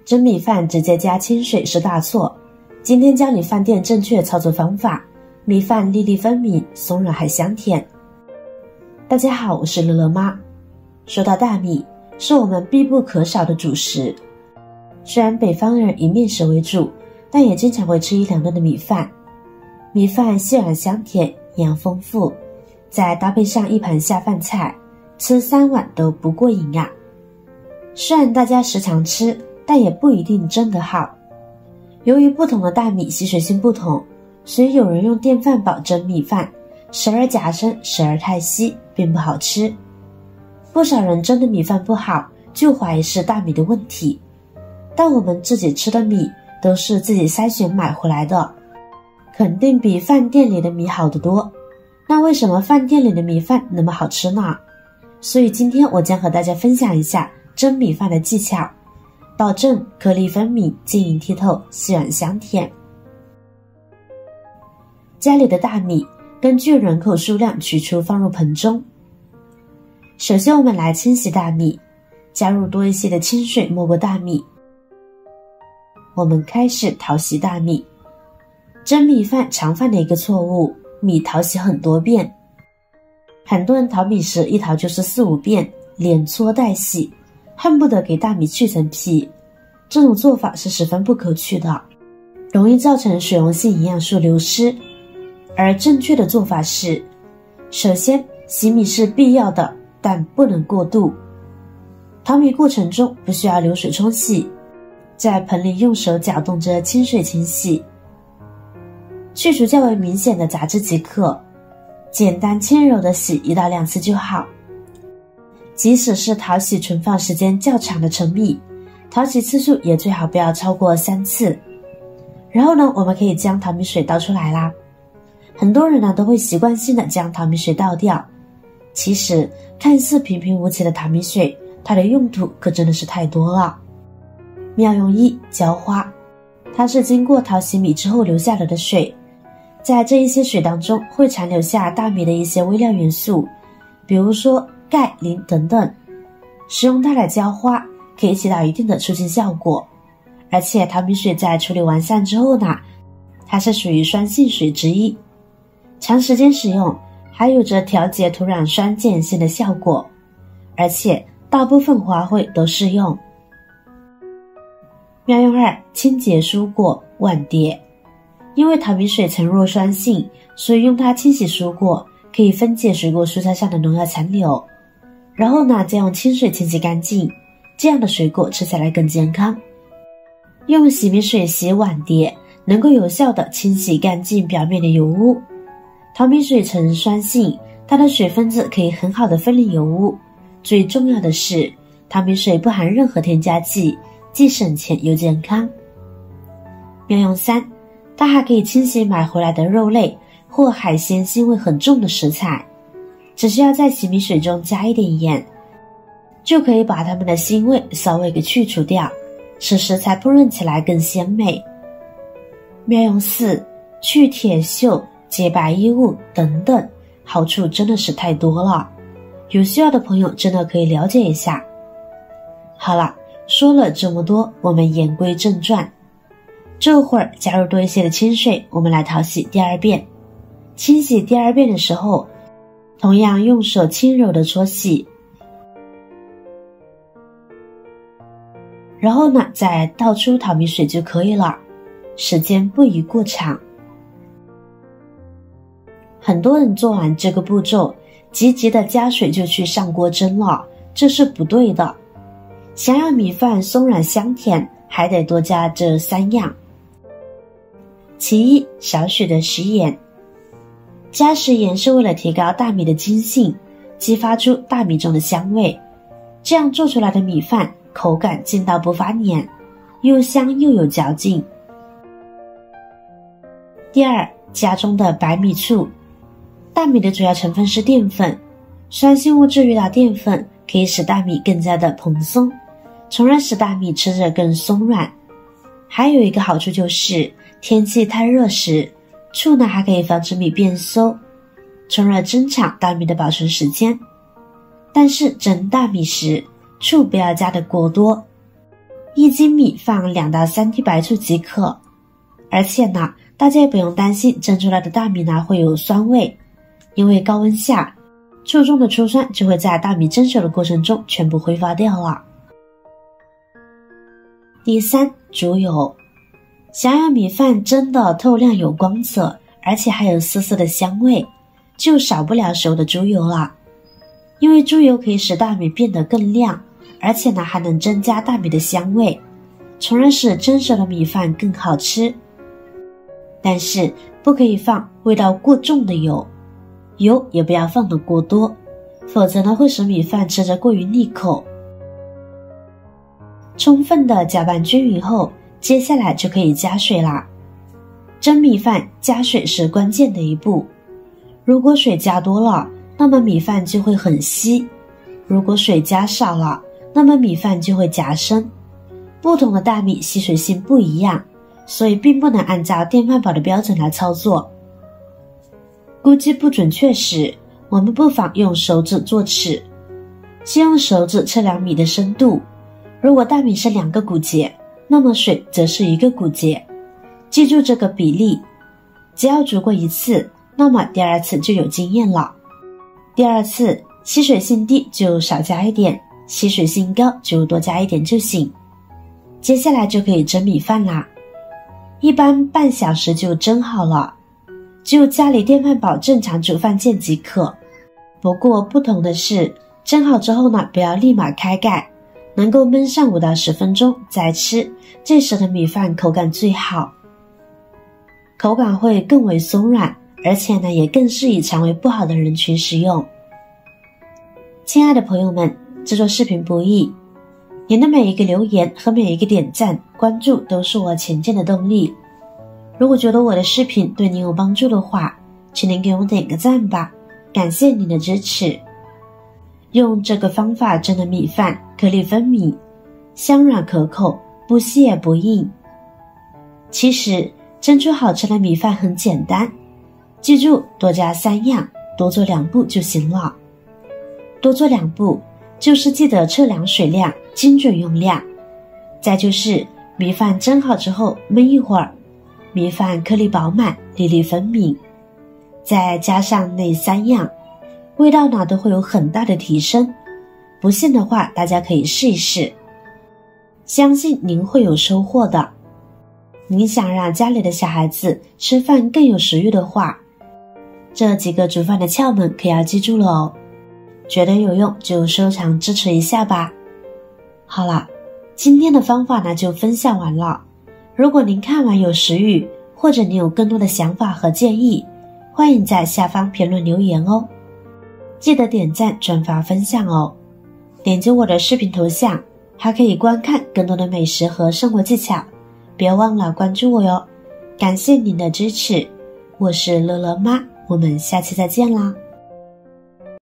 蒸米饭直接加清水是大错。今天教你饭店正确操作方法，米饭粒粒分明，松软还香甜。大家好，我是乐乐妈。说到大米，是我们必不可少的主食。虽然北方人以面食为主，但也经常会吃1-2顿的米饭。米饭细软香甜，营养丰富，再搭配上一盘下饭菜，吃3碗都不过瘾啊。虽然大家时常吃，但也不一定蒸得好。由于不同的大米吸水性不同，所以有人用电饭煲蒸米饭，时而夹生，时而太稀，并不好吃。不少人蒸的米饭不好，就怀疑是大米的问题。但我们自己吃的米都是自己筛选买回来的，肯定比饭店里的米好得多。那为什么饭店里的米饭那么好吃呢？所以今天我将和大家分享一下蒸米饭的技巧，保证颗粒分明，晶莹剔透，细软香甜。家里的大米根据人口数量取出放入盆中。首先我们来清洗大米，加入多一些的清水没过大米。我们开始淘洗大米。蒸米饭常犯的一个错误，米淘洗很多遍。很多人淘米时一淘就是4-5遍，连搓带洗，恨不得给大米去层皮。这种做法是十分不可取的，容易造成水溶性营养素流失。而正确的做法是，首先洗米是必要的，但不能过度。淘米过程中不需要流水冲洗，在盆里用手搅动着清水清洗，去除较为明显的杂质即可，简单轻柔的洗1到2次就好。即使是淘洗存放时间较长的陈米，淘洗次数也最好不要超过3次。然后呢，我们可以将淘米水倒出来啦。很多人呢都会习惯性的将淘米水倒掉，其实看似平平无奇的淘米水，它的用途可真的是太多了。妙用1：浇花。它是经过淘洗米之后留下来的水，在这一些水当中会残留下大米的一些微量元素，比如说钙、磷等等。使用它来浇花可以起到一定的促进效果。而且淘米水在处理完善之后呢，它是属于酸性水之一，长时间使用还有着调节土壤酸碱性的效果，而且大部分花卉都适用。妙用2：清洁蔬果碗碟。因为淘米水呈弱酸性，所以用它清洗蔬果可以分解水果蔬菜上的农药残留，然后呢再用清水清洗干净，这样的水果吃起来更健康。用洗米水洗碗碟能够有效地清洗干净表面的油污。淘米水呈酸性，它的水分子可以很好的分离油污。最重要的是，淘米水不含任何添加剂，既省钱又健康。妙用3：它还可以清洗买回来的肉类或海鲜腥味很重的食材，只需要在洗米水中加一点盐，就可以把它们的腥味稍微给去除掉，使食材烹饪起来更鲜美。妙用4：去铁锈、洁白衣物等等，好处真的是太多了，有需要的朋友真的可以了解一下。好了，说了这么多，我们言归正传。这会儿加入多一些的清水，我们来淘洗第2遍。清洗第2遍的时候，同样用手轻柔的搓洗，然后呢再倒出淘米水就可以了，时间不宜过长。很多人做完这个步骤，急急的加水就去上锅蒸了，这是不对的。想要米饭松软香甜，还得多加这3样。其一，少许的食盐。加食盐是为了提高大米的筋性，激发出大米中的香味，这样做出来的米饭口感劲道不发黏，又香又有嚼劲。第2，家中的白米醋。大米的主要成分是淀粉，酸性物质遇到淀粉可以使大米更加的蓬松，从而使大米吃着更松软。还有一个好处就是天气太热时，醋呢还可以防止米变馊，从而增长大米的保存时间。但是蒸大米时，醋不要加的过多， 1斤米放2到3滴白醋即可。而且呢，大家也不用担心蒸出来的大米呢会有酸味，因为高温下醋中的醋酸就会在大米蒸熟的过程中全部挥发掉了。第3，猪油。想要米饭蒸的透亮有光泽，而且还有丝丝的香味，就少不了熟的猪油了。因为猪油可以使大米变得更亮，而且呢还能增加大米的香味，从而使蒸熟的米饭更好吃。但是不可以放味道过重的油，油也不要放得过多，否则呢会使米饭吃着过于腻口。充分的搅拌均匀后，接下来就可以加水啦。蒸米饭加水是关键的一步，如果水加多了，那么米饭就会很稀；如果水加少了，那么米饭就会夹生。不同的大米吸水性不一样，所以并不能按照电饭煲的标准来操作。估计不准确时，我们不妨用手指做尺，先用手指测量米的深度。如果大米是2个骨节，那么水则是1个骨节。记住这个比例，只要煮过1次，那么第2次就有经验了。第2次吸水性低就少加一点，吸水性高就多加一点就行。接下来就可以蒸米饭啦，一般半小时就蒸好了，就家里电饭煲正常煮饭键即可。不过不同的是，蒸好之后呢，不要立马开盖，能够焖上5到10分钟再吃，这时的米饭口感最好，口感会更为松软，而且呢也更适宜肠胃不好的人群食用。亲爱的朋友们，制作视频不易，您的每一个留言和每一个点赞关注都是我前进的动力。如果觉得我的视频对您有帮助的话，请您给我点个赞吧，感谢您的支持。用这个方法蒸的米饭颗粒分明，香软可口，不稀也不硬。其实蒸出好吃的米饭很简单，记住多加3样，多做2步就行了。多做2步就是记得测量水量，精准用量。再就是米饭蒸好之后焖一会儿，米饭颗粒饱满，粒粒分明。再加上那3样，味道呢都会有很大的提升。不信的话，大家可以试一试，相信您会有收获的。您想让家里的小孩子吃饭更有食欲的话，这几个煮饭的窍门可要记住了哦。觉得有用就收藏支持一下吧。好了，今天的方法呢就分享完了。如果您看完有食欲，或者您有更多的想法和建议，欢迎在下方评论留言哦。记得点赞、转发、分享哦。点击我的视频头像，还可以观看更多的美食和生活技巧。别忘了关注我哟。感谢您的支持，我是乐乐妈，我们下期再见啦。